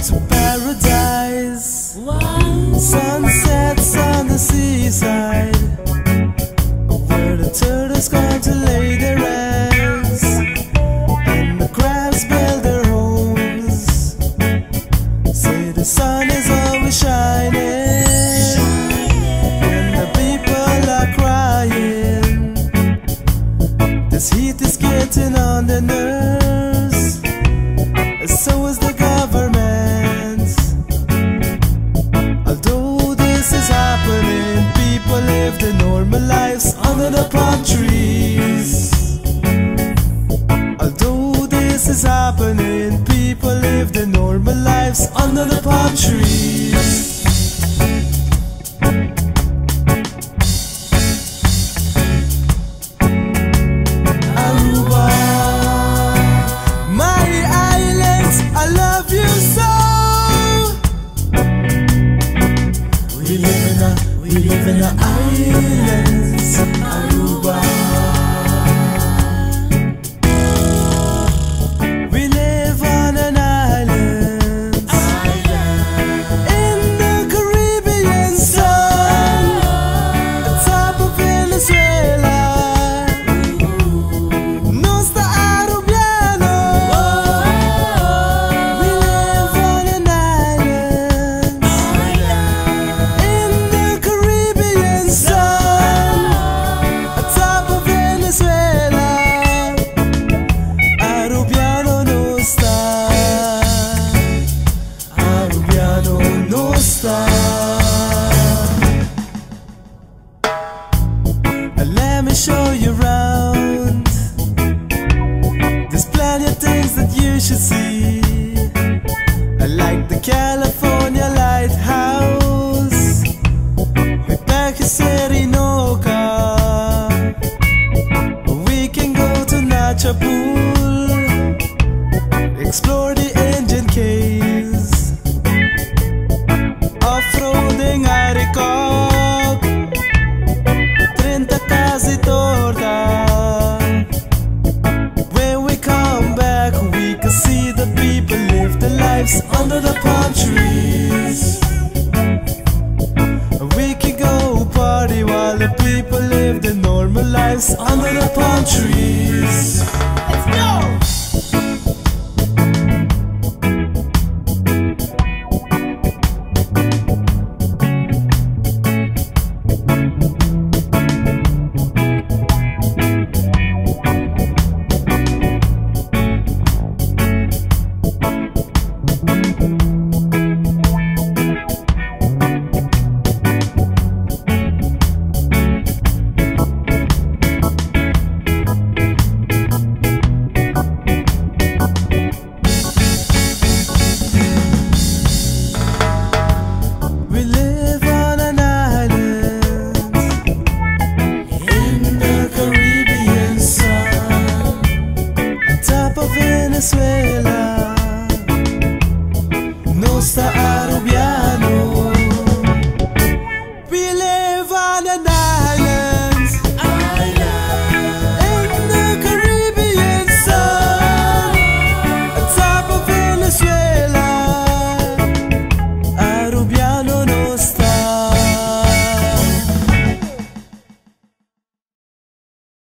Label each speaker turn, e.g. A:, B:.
A: to paradise. Sunsets on the seaside, where the turtles come to lay their eggs, and the crabs build their homes. Say the sun is always shining, and the people are crying. This heat is getting on their nerves, so is the government. Although this is happening, people live their normal lives under the palm trees. Although this is happening, people live their normal lives under the palm trees. We live in the islands, Aruba. We live on an island, in the Caribbean sun, on top of Venezuela. Nuestra Arubiano. We live on an island, in the Caribbean sun, atop of Venezuela. Arubiano no sta, Arubiano no sta. Let me show you around. There's plenty of things that you should see. I like the California Lighthouse, Serinoka. We can go to Nacha Pool, explore the Indian caves, off-roading Aricop, Trenta Casi Torta. When we come back, we can see the people live their lives under the palm trees. We can go party while the people live their normal lives under the palm trees.